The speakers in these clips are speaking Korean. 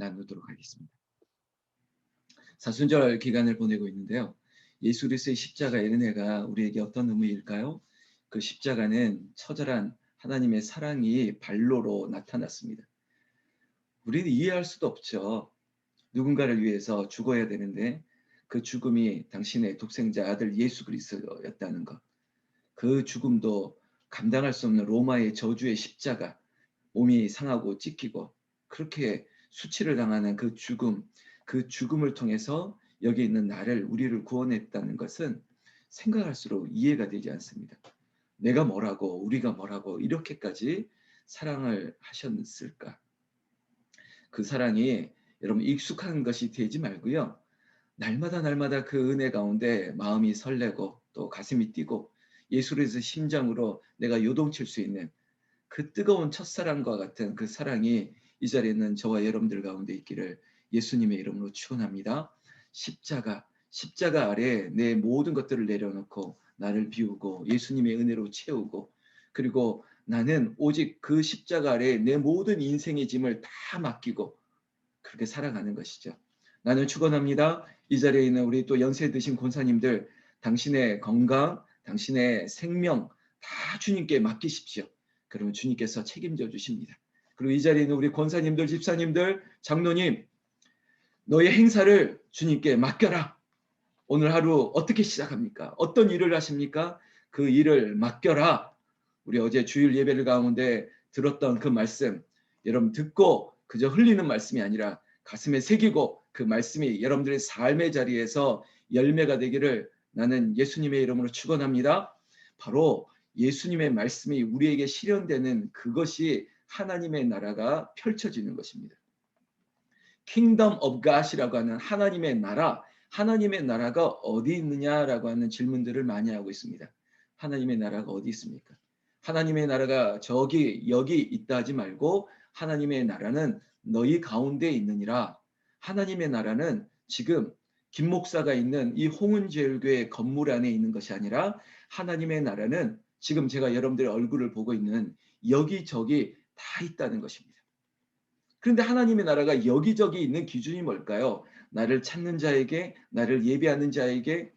나누도록 하겠습니다. 사순절 기간을 보내고 있는데요. 예수 그리스도의 십자가의 은혜가 우리에게 어떤 의미일까요? 그 십자가는 처절한 하나님의 사랑이 발로로 나타났습니다. 우리는 이해할 수도 없죠. 누군가를 위해서 죽어야 되는데 그 죽음이 당신의 독생자 아들 예수 그리스도였다는 것. 그 죽음도 감당할 수 없는 로마의 저주의 십자가, 몸이 상하고 찢기고 그렇게 수치를 당하는 그 죽음을 통해서 여기 있는 나를, 우리를 구원했다는 것은 생각할수록 이해가 되지 않습니다. 내가 뭐라고, 우리가 뭐라고 이렇게까지 사랑을 하셨을까? 그 사랑이 여러분 익숙한 것이 되지 말고요. 날마다 그 은혜 가운데 마음이 설레고 또 가슴이 뛰고 예수를 위해서 심장으로 내가 요동칠 수 있는 그 뜨거운 첫사랑과 같은 그 사랑이 이 자리에 있는 저와 여러분들 가운데 있기를 예수님의 이름으로 축원합니다. 십자가 아래 내 모든 것들을 내려놓고 나를 비우고 예수님의 은혜로 채우고, 그리고 나는 오직 그 십자가 아래 내 모든 인생의 짐을 다 맡기고 그렇게 살아가는 것이죠. 나는 축원합니다. 이 자리에 있는 우리 또 연세 드신 권사님들, 당신의 건강, 당신의 생명 다 주님께 맡기십시오. 그러면 주님께서 책임져 주십니다. 그리고 이 자리에 있는 우리 권사님들, 집사님들, 장로님, 너의 행사를 주님께 맡겨라. 오늘 하루 어떻게 시작합니까? 어떤 일을 하십니까? 그 일을 맡겨라. 우리 어제 주일 예배를 가운데 들었던 그 말씀, 여러분 듣고 그저 흘리는 말씀이 아니라 가슴에 새기고 그 말씀이 여러분들의 삶의 자리에서 열매가 되기를 나는 예수님의 이름으로 축원합니다. 바로 예수님의 말씀이 우리에게 실현되는 그것이 하나님의 나라가 펼쳐지는 것입니다. Kingdom of God이라고 하는 하나님의 나라가 어디 있느냐라고 하는 질문들을 많이 하고 있습니다. 하나님의 나라가 어디 있습니까? 하나님의 나라가 저기 여기 있다 하지 말고 하나님의 나라는 너희 가운데 있느니라. 하나님의 나라는 지금 김 목사가 있는 이 홍은제일교회 건물 안에 있는 것이 아니라 하나님의 나라는 지금 제가 여러분들의 얼굴을 보고 있는 여기저기 다 있다는 것입니다. 그런데 하나님의 나라가 여기저기 있는 기준이 뭘까요? 나를 찾는 자에게, 나를 예배하는 자에게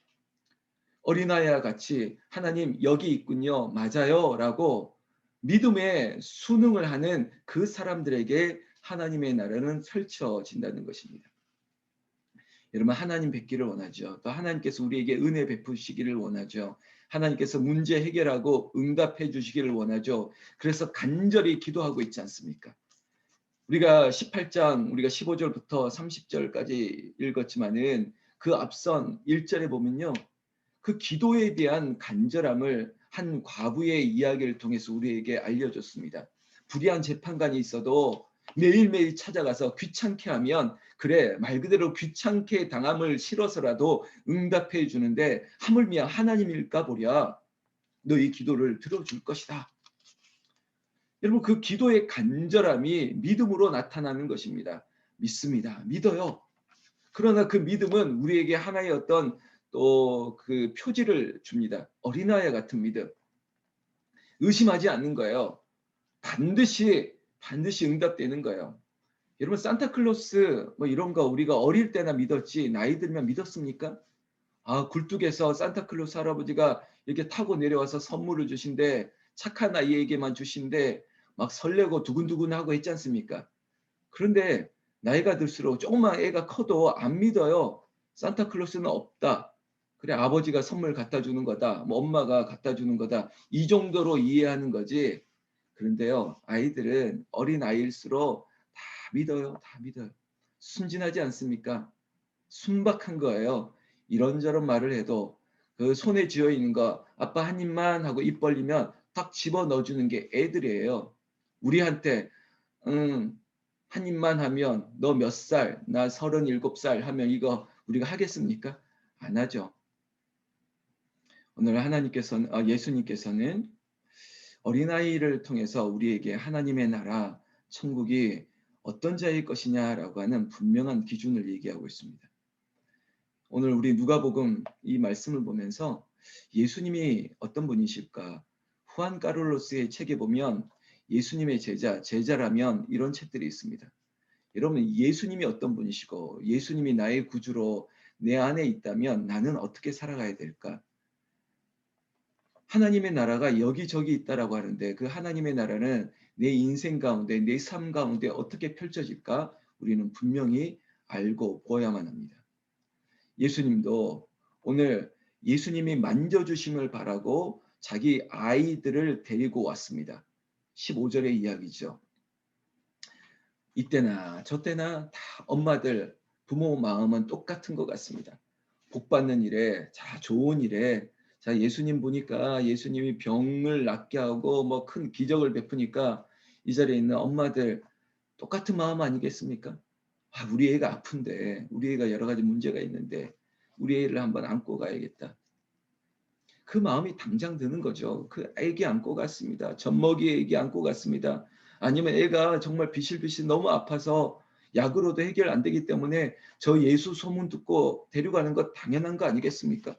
어린아이와 같이 하나님 여기 있군요, 맞아요 라고 믿음의 순응을 하는 그 사람들에게 하나님의 나라는 펼쳐진다는 것입니다. 여러분, 하나님 뵙기를 원하죠. 또 하나님께서 우리에게 은혜 베푸시기를 원하죠. 하나님께서 문제 해결하고 응답해 주시기를 원하죠. 그래서 간절히 기도하고 있지 않습니까? 우리가 18장, 우리가 15절부터 30절까지 읽었지만은 그 앞선 1절에 보면요, 그 기도에 대한 간절함을 한 과부의 이야기를 통해서 우리에게 알려줬습니다. 불의한 재판관이 있어도 매일매일 찾아가서 귀찮게 하면, 그래 말 그대로 귀찮게 당함을 싫어서라도 응답해 주는데 하물며 하나님일까 보랴. 너희 기도를 들어줄 것이다. 여러분, 그 기도의 간절함이 믿음으로 나타나는 것입니다. 믿습니다. 믿어요. 그러나 그 믿음은 우리에게 하나의 어떤 또 그 표지를 줍니다. 어린아이 같은 믿음. 의심하지 않는 거예요. 반드시 응답되는 거예요. 여러분, 산타클로스 뭐 이런 거 우리가 어릴 때나 믿었지 나이 들면 믿었습니까? 아, 굴뚝에서 산타클로스 할아버지가 이렇게 타고 내려와서 선물을 주신데 착한 아이에게만 주신데 막 설레고 두근두근하고 했지 않습니까? 그런데 나이가 들수록 조금만 애가 커도 안 믿어요. 산타클로스는 없다. 그래, 아버지가 선물 갖다 주는 거다. 뭐 엄마가 갖다 주는 거다. 이 정도로 이해하는 거지. 그런데요, 아이들은 어린 아이일수록 다 믿어요. 다 믿어요. 순진하지 않습니까? 순박한 거예요. 이런저런 말을 해도 그 손에 쥐어 있는 거 아빠 한 입만 하고 입 벌리면 딱 집어 넣어주는 게 애들이에요. 우리한테 한 입만 하면 너 몇 살? 나 37살 하면 이거 우리가 하겠습니까? 안 하죠. 오늘 예수님께서는 어린아이를 통해서 우리에게 하나님의 나라, 천국이 어떤 자일 것이냐라고 하는 분명한 기준을 얘기하고 있습니다. 오늘 우리 누가복음 이 말씀을 보면서 예수님이 어떤 분이실까? 후안 까를로스의 책에 보면 예수님의 제자라면 이런 책들이 있습니다. 여러분 예수님이 어떤 분이시고 예수님이 나의 구주로 내 안에 있다면 나는 어떻게 살아가야 될까? 하나님의 나라가 여기저기 있다라고 하는데 그 하나님의 나라는 내 인생 가운데 내 삶 가운데 어떻게 펼쳐질까? 우리는 분명히 알고 보아야만 합니다. 예수님도 오늘 예수님이 만져주심을 바라고 자기 아이들을 데리고 왔습니다. 15절의 이야기죠. 이때나 저때나 다 엄마들, 부모 마음은 똑같은 것 같습니다. 복 받는 일에, 자, 좋은 일에, 자, 예수님 보니까 예수님이 병을 낫게 하고 뭐 큰 기적을 베푸니까 이 자리에 있는 엄마들 똑같은 마음 아니겠습니까? 아, 우리 애가 아픈데, 우리 애가 여러 가지 문제가 있는데, 우리 애를 한번 안고 가야겠다. 그 마음이 당장 드는 거죠. 그 애기 안고 갔습니다. 젖먹이 애기 안고 갔습니다. 아니면 애가 정말 비실비실 너무 아파서 약으로도 해결 안 되기 때문에 저 예수 소문 듣고 데려가는 것 당연한 거 아니겠습니까?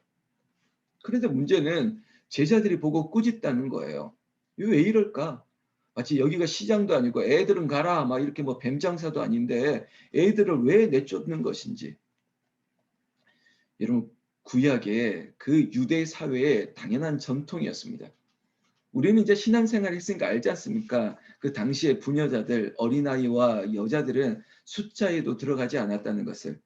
그런데 문제는 제자들이 보고 꾸짖다는 거예요. 이거 왜 이럴까? 마치 여기가 시장도 아니고 애들은 가라 막 이렇게 뭐 뱀장사도 아닌데 애들을 왜 내쫓는 것인지. 여러분 구약의 그 유대 사회의 당연한 전통이었습니다. 우리는 이제 신앙생활을 했으니까 알지 않습니까? 그 당시에 부녀자들, 어린아이와 여자들은 숫자에도 들어가지 않았다는 것을.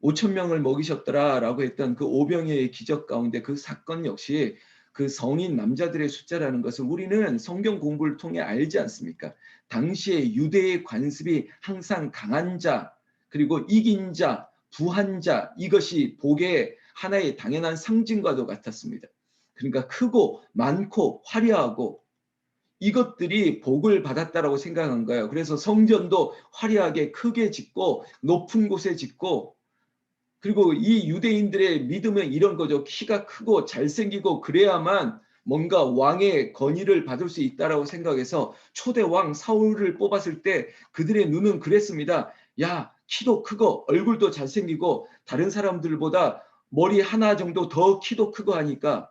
5천 명을 먹이셨더라라고 했던 그 오병이의 기적 가운데 그 사건 역시 그 성인 남자들의 숫자라는 것을 우리는 성경 공부를 통해 알지 않습니까? 당시에 유대의 관습이 항상 강한 자, 그리고 이긴 자, 부한 자, 이것이 복의 하나의 당연한 상징과도 같았습니다. 그러니까 크고 많고 화려하고 이것들이 복을 받았다라고 생각한 거예요. 그래서 성전도 화려하게 크게 짓고 높은 곳에 짓고 그리고 이 유대인들의 믿음은 이런 거죠. 키가 크고 잘생기고 그래야만 뭔가 왕의 건의를 받을 수 있다라고 생각해서 초대 왕 사울을 뽑았을 때 그들의 눈은 그랬습니다. 야, 키도 크고 얼굴도 잘생기고 다른 사람들보다 머리 하나 정도 더 키도 크고 하니까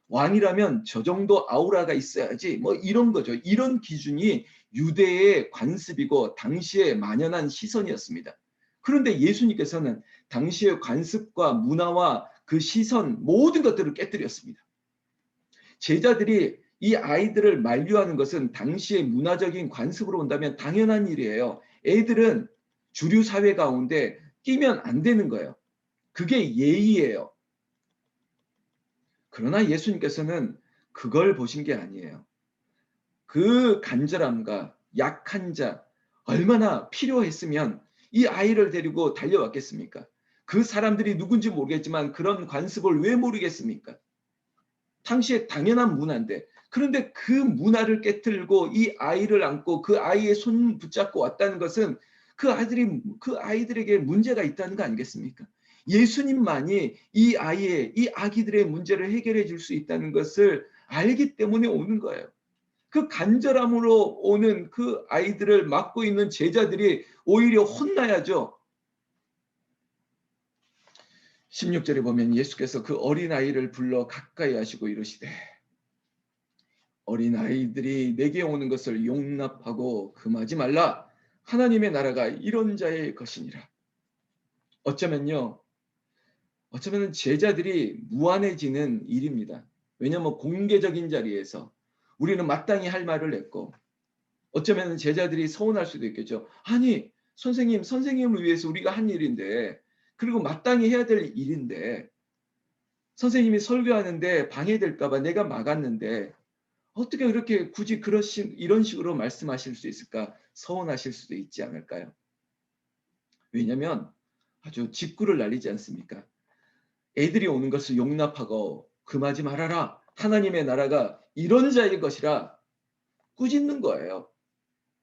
왕이라면 저 정도 아우라가 있어야지. 뭐 이런 거죠. 이런 기준이 유대의 관습이고 당시에 만연한 시선이었습니다. 그런데 예수님께서는 당시의 관습과 문화와 그 시선 모든 것들을 깨뜨렸습니다. 제자들이 이 아이들을 만류하는 것은 당시의 문화적인 관습으로 본다면 당연한 일이에요. 애들은 주류 사회 가운데 끼면 안 되는 거예요. 그게 예의예요. 그러나 예수님께서는 그걸 보신 게 아니에요. 그 간절함과 약한 자 얼마나 필요했으면 이 아이를 데리고 달려왔겠습니까? 그 사람들이 누군지 모르겠지만 그런 관습을 왜 모르겠습니까? 당시에 당연한 문화인데 그런데 그 문화를 깨뜨리고 이 아이를 안고 그 아이의 손 붙잡고 왔다는 것은 그 아이들에게 문제가 있다는 거 아니겠습니까? 예수님만이 이 아이의 이 아기들의 문제를 해결해 줄 수 있다는 것을 알기 때문에 오는 거예요. 그 간절함으로 오는 그 아이들을 맡고 있는 제자들이 오히려 혼나야죠. 16절에 보면 예수께서 그 어린아이를 불러 가까이 하시고 이르시되 어린아이들이 내게 오는 것을 용납하고 금하지 말라. 하나님의 나라가 이런 자의 것이니라. 어쩌면요. 어쩌면 제자들이 무안해지는 일입니다. 왜냐하면 공개적인 자리에서 우리는 마땅히 할 말을 했고 어쩌면 제자들이 서운할 수도 있겠죠. 아니 선생님을 위해서 우리가 한 일인데 그리고 마땅히 해야 될 일인데 선생님이 설교하는데 방해될까 봐 내가 막았는데 어떻게 그렇게 굳이 이런 식으로 말씀하실 수 있을까? 서운하실 수도 있지 않을까요? 왜냐하면 아주 직구를 날리지 않습니까? 애들이 오는 것을 용납하고 금하지 말아라. 하나님의 나라가 이런 자의 것이라 꾸짖는 거예요.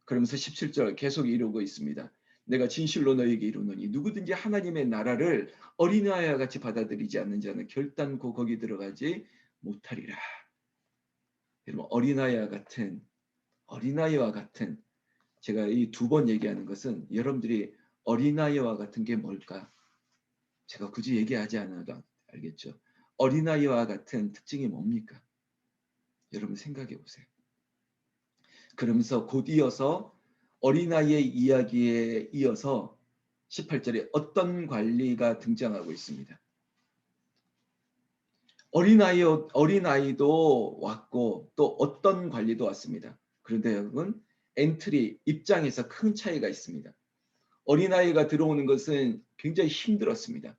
그러면서 17절 계속 이루고 있습니다. 내가 진실로 너에게 이루노니 누구든지 하나님의 나라를 어린아이와 같이 받아들이지 않는 자는 결단코 거기 들어가지 못하리라. 여러분 어린아이와 같은 제가 이 두 번 얘기하는 것은 여러분들이 어린아이와 같은 게 뭘까? 제가 굳이 얘기하지 않아도 알겠죠. 어린아이와 같은 특징이 뭡니까? 여러분 생각해 보세요. 그러면서 곧 이어서 어린아이의 이야기에 이어서 18절에 어떤 관리가 등장하고 있습니다. 어린아이도 왔고 또 어떤 관리도 왔습니다. 그런데 여러분, 엔트리, 입장에서 큰 차이가 있습니다. 어린아이가 들어오는 것은 굉장히 힘들었습니다.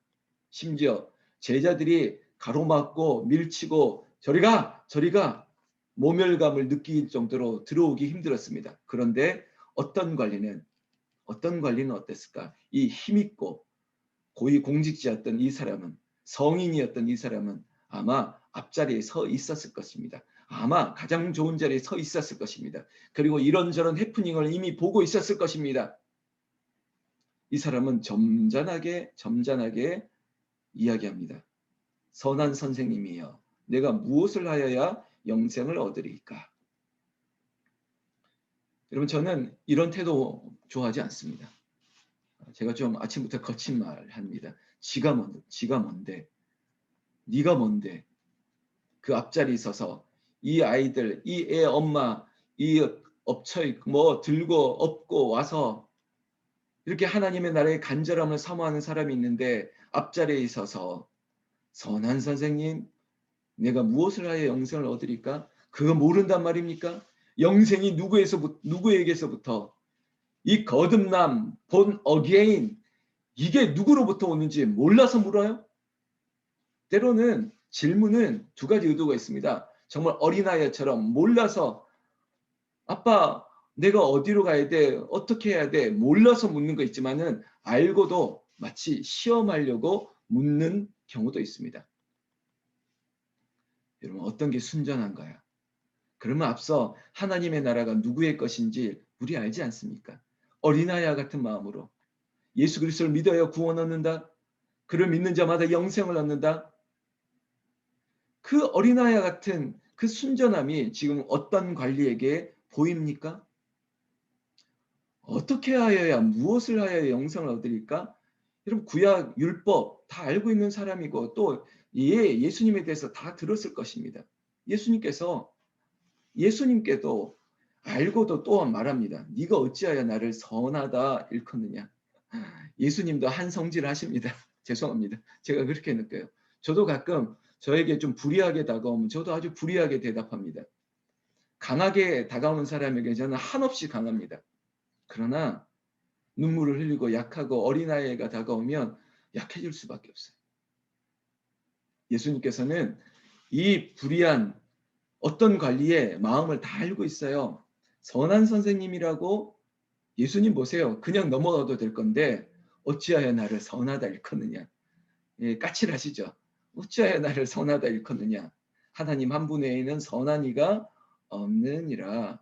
심지어 제자들이 가로막고 밀치고 저리 가 모멸감을 느낄 정도로 들어오기 힘들었습니다. 그런데 어떤 관리는 어땠을까? 이 힘있고 고위공직자였던 이 사람은, 성인이었던 이 사람은 아마 앞자리에 서 있었을 것입니다. 아마 가장 좋은 자리에 서 있었을 것입니다. 그리고 이런저런 해프닝을 이미 보고 있었을 것입니다. 이 사람은 점잖하게 이야기합니다. 선한 선생님이여, 내가 무엇을 하여야 영생을 얻으리까? 여러분, 저는 이런 태도 좋아하지 않습니다. 제가 좀 아침부터 거친 말 합니다. 지가 뭔데? 네가 뭔데? 그 앞자리에 있어서 이 아이들, 이 애 엄마, 이 엎쳐 뭐 들고 업고 와서 이렇게 하나님의 나라의 간절함을 사모하는 사람이 있는데 앞자리에 있어서 선한 선생님, 내가 무엇을 하여 영생을 얻으리까? 그거 모른단 말입니까? 영생이 누구에게서부터 이 거듭남, 본 어게인, 이게 누구로부터 오는지 몰라서 물어요? 때로는 질문은 두 가지 의도가 있습니다. 정말 어린아이처럼 몰라서 아빠 내가 어디로 가야 돼? 어떻게 해야 돼? 몰라서 묻는 거 있지만은 알고도 마치 시험하려고 묻는 경우도 있습니다. 여러분, 어떤 게 순전한가요? 그러면 앞서 하나님의 나라가 누구의 것인지 우리 알지 않습니까? 어린아이와 같은 마음으로 예수 그리스도를 믿어야 구원 얻는다. 그를 믿는 자마다 영생을 얻는다. 그 어린아이와 같은 그 순전함이 지금 어떤 관리에게 보입니까? 어떻게 하여야, 무엇을 하여야 영생을 얻으리까? 여러분, 구약 율법 다 알고 있는 사람이고 또 예수님에 대해서 다 들었을 것입니다. 예수님께도 알고도 또한 말합니다. 네가 어찌하여 나를 선하다 일컫느냐. 예수님도 한 성질 하십니다. 죄송합니다. 제가 그렇게 느껴요. 저도 가끔 저에게 좀 불의하게 다가오면 저도 아주 불의하게 대답합니다. 강하게 다가오는 사람에게 저는 한없이 강합니다. 그러나 눈물을 흘리고 약하고 어린아이가 다가오면 약해질 수밖에 없어요. 예수님께서는 이 불의한 어떤 관리의 마음을 다 알고 있어요. 선한 선생님이라고 예수님 보세요. 그냥 넘어가도 될 건데 어찌하여 나를 선하다 일컫느냐. 예, 까칠하시죠. 어찌하여 나를 선하다 일컫느냐. 하나님 한 분 외에는 선한 이가 없느니라.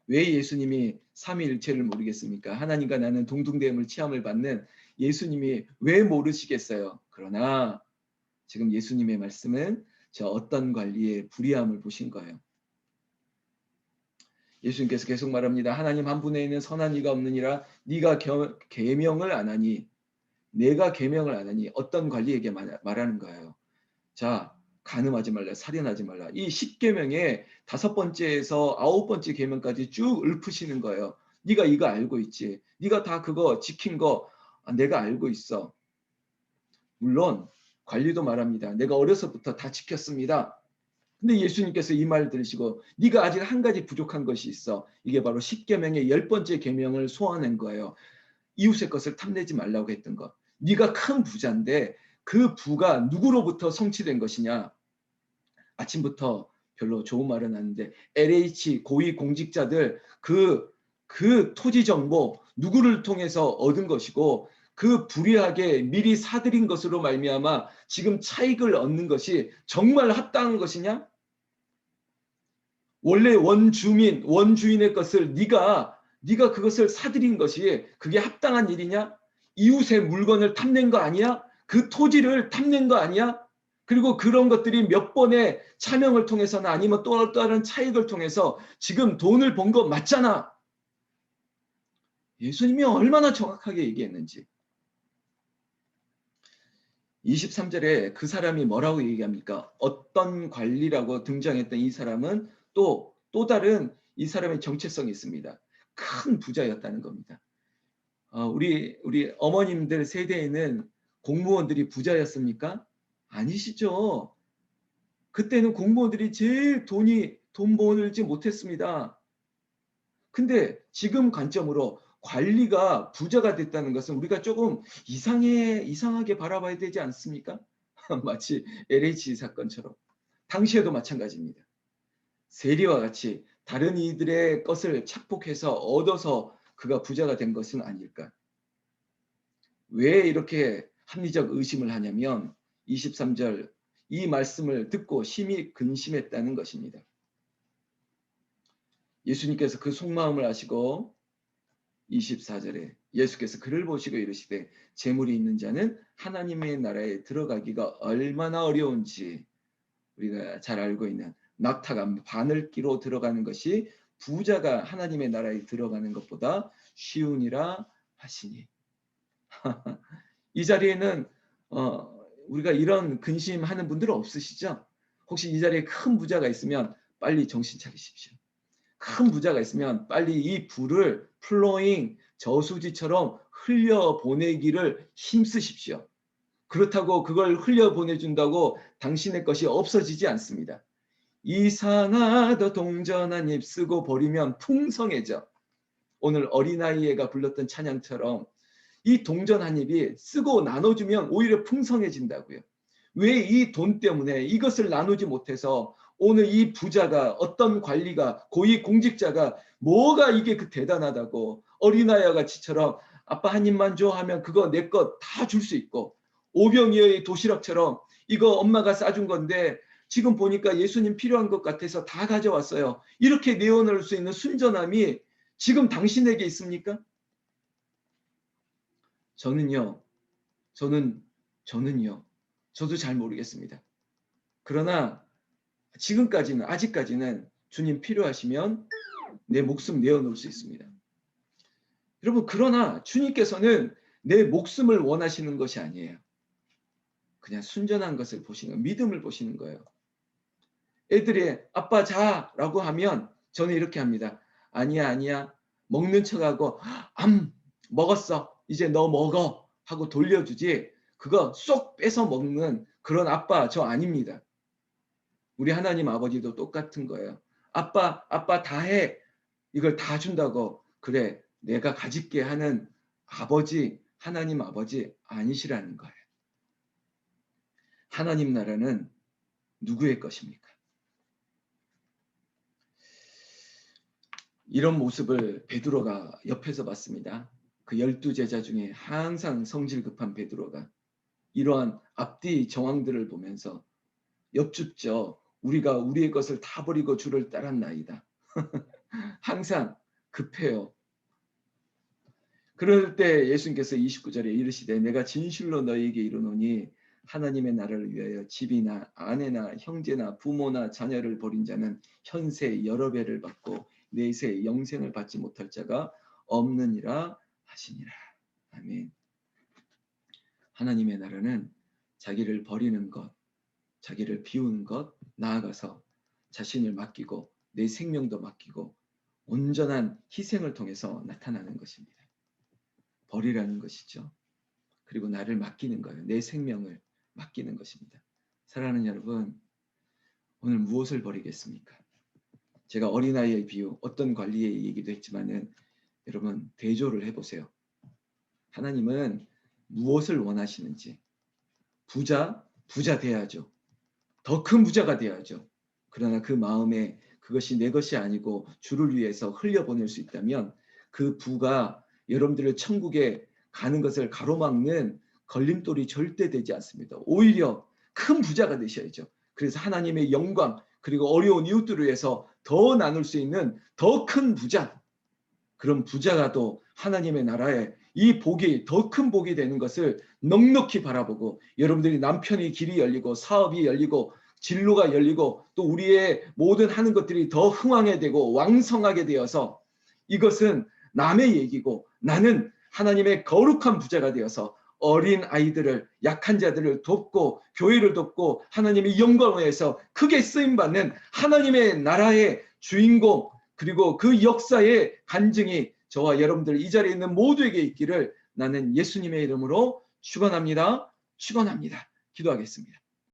왜 예수님이 삼위일체를 모르겠습니까? 하나님과 나는 동등됨을 취함을 받는 예수님이 왜 모르시겠어요? 그러나 지금 예수님의 말씀은 저 어떤 관리의 불의함을 보신 거예요. 예수님께서 계속 말합니다. 하나님 한 분에 있는 선한 이가 없느니라. 네가 계명을 안 하니, 내가 계명을 안 하니. 어떤 관리에게 말하는 거예요. 자, 간음하지 말라, 살인하지 말라. 이 10계명의 5번째에서 9번째 계명까지 쭉 읊으시는 거예요. 네가 이거 알고 있지. 네가 다 그거 지킨 거 내가 알고 있어. 물론 관리도 말합니다. 내가 어려서부터 다 지켰습니다. 근데 예수님께서 이 말 들으시고 네가 아직 한 가지 부족한 것이 있어. 이게 바로 10계명의 10번째 계명을 소화낸 거예요. 이웃의 것을 탐내지 말라고 했던 것. 네가 큰 부자인데 그 부가 누구로부터 성취된 것이냐. 아침부터 별로 좋은 말은 아닌데 LH 고위공직자들 그 토지 정보 누구를 통해서 얻은 것이고 그 불의하게 미리 사들인 것으로 말미암아 지금 차익을 얻는 것이 정말 합당한 것이냐? 원래 원주인의 것을 네가 그것을 사들인 것이 그게 합당한 일이냐? 이웃의 물건을 탐낸 거 아니야? 그 토지를 탐낸 거 아니야? 그리고 그런 것들이 몇 번의 차명을 통해서나 아니면 또 다른 차익을 통해서 지금 돈을 번 거 맞잖아. 예수님이 얼마나 정확하게 얘기했는지. 23절에 그 사람이 뭐라고 얘기합니까? 어떤 관리라고 등장했던 이 사람은 또 다른 이 사람의 정체성이 있습니다. 큰 부자였다는 겁니다. 우리 어머님들 세대에는 공무원들이 부자였습니까? 아니시죠. 그때는 공무원들이 제일 돈 벌지 못했습니다. 근데 지금 관점으로 관리가 부자가 됐다는 것은 우리가 조금 이상하게 바라봐야 되지 않습니까? 마치 LH 사건처럼. 당시에도 마찬가지입니다. 세리와 같이 다른 이들의 것을 착복해서 얻어서 그가 부자가 된 것은 아닐까. 왜 이렇게 합리적 의심을 하냐면 23절 이 말씀을 듣고 심히 근심했다는 것입니다. 예수님께서 그 속마음을 아시고 24절에 예수께서 그를 보시고 이르시되 재물이 있는 자는 하나님의 나라에 들어가기가 얼마나 어려운지 우리가 잘 알고 있는 낙타가 바늘기로 들어가는 것이 부자가 하나님의 나라에 들어가는 것보다 쉬우니라 하시니. 이 자리에는 우리가 이런 근심하는 분들은 없으시죠? 혹시 이 자리에 큰 부자가 있으면 빨리 정신 차리십시오. 큰 부자가 있으면 빨리 이 부를 플로잉 저수지처럼 흘려보내기를 힘쓰십시오. 그렇다고 그걸 흘려보내준다고 당신의 것이 없어지지 않습니다. 이상하다 동전 한 입 쓰고 버리면 풍성해져. 오늘 어린아이가 불렀던 찬양처럼 이 동전 한 입이 쓰고 나눠주면 오히려 풍성해진다고요. 왜 이 돈 때문에 이것을 나누지 못해서 오늘 이 부자가 어떤 관리가 고위 공직자가 뭐가 이게 그 대단하다고 어린아이 같이처럼 아빠 한 입만 줘 하면 그거 내 것 다 줄 수 있고 오병이어의 도시락처럼 이거 엄마가 싸준 건데 지금 보니까 예수님 필요한 것 같아서 다 가져왔어요. 이렇게 내어놓을 수 있는 순전함이 지금 당신에게 있습니까? 저는요. 저도 잘 모르겠습니다. 그러나 아직까지는 주님 필요하시면 내 목숨 내어놓을 수 있습니다. 여러분, 그러나 주님께서는 내 목숨을 원하시는 것이 아니에요. 그냥 순전한 것을 보시는 거예요. 믿음을 보시는 거예요. 애들이 아빠 자라고 하면 저는 이렇게 합니다. 아니야. 먹는 척하고 먹었어. 이제 너 먹어 하고 돌려주지. 그거 쏙 뺏어 먹는 그런 아빠 저 아닙니다. 우리 하나님 아버지도 똑같은 거예요. 아빠 다 해. 이걸 다 준다고 그래 내가 가질게 하는 아버지 하나님 아버지 아니시라는 거예요. 하나님 나라는 누구의 것입니까? 이런 모습을 베드로가 옆에서 봤습니다. 그 12제자 중에 항상 성질 급한 베드로가 이러한 앞뒤 정황들을 보면서 엽죽죠. 우리가 우리의 것을 다 버리고 주를 따랐나이다. 항상 급해요. 그럴 때 예수님께서 29절에 이르시되 내가 진실로 너희에게 이르노니 하나님의 나라를 위하여 집이나 아내나 형제나 부모나 자녀를 버린 자는 현세 여러 배를 받고 내세 영생을 받지 못할 자가 없느니라 하시니라. 아멘. 하나님의 나라는 자기를 버리는 것, 자기를 비우는 것, 나아가서 자신을 맡기고 내 생명도 맡기고 온전한 희생을 통해서 나타나는 것입니다. 버리라는 것이죠. 그리고 나를 맡기는 거예요. 내 생명을 맡기는 것입니다. 사랑하는 여러분, 오늘 무엇을 버리겠습니까? 제가 어린아이의 비유, 어떤 관리의 얘기도 했지만은 여러분 대조를 해보세요. 하나님은 무엇을 원하시는지 부자 돼야죠. 더 큰 부자가 돼야죠. 그러나 그 마음에 그것이 내 것이 아니고 주를 위해서 흘려보낼 수 있다면 그 부가 여러분들을 천국에 가는 것을 가로막는 걸림돌이 절대 되지 않습니다. 오히려 큰 부자가 되셔야죠. 그래서 하나님의 영광 그리고 어려운 이웃들을 위해서 더 나눌 수 있는 더 큰 부자, 그런 부자가 또 하나님의 나라에 이 복이 더 큰 복이 되는 것을 넉넉히 바라보고 여러분들이 남편의 길이 열리고 사업이 열리고 진로가 열리고 또 우리의 모든 하는 것들이 더 흥왕해 되고 왕성하게 되어서 이것은 남의 얘기고 나는 하나님의 거룩한 부자가 되어서 어린 아이들을 약한 자들을 돕고 교회를 돕고 하나님의 영광을 위해서 크게 쓰임받는 하나님의 나라의 주인공 그리고 그 역사의 간증이 저와 여러분들 이 자리에 있는 모두에게 있기를 나는 예수님의 이름으로 축원합니다. 축원합니다. 기도하겠습니다.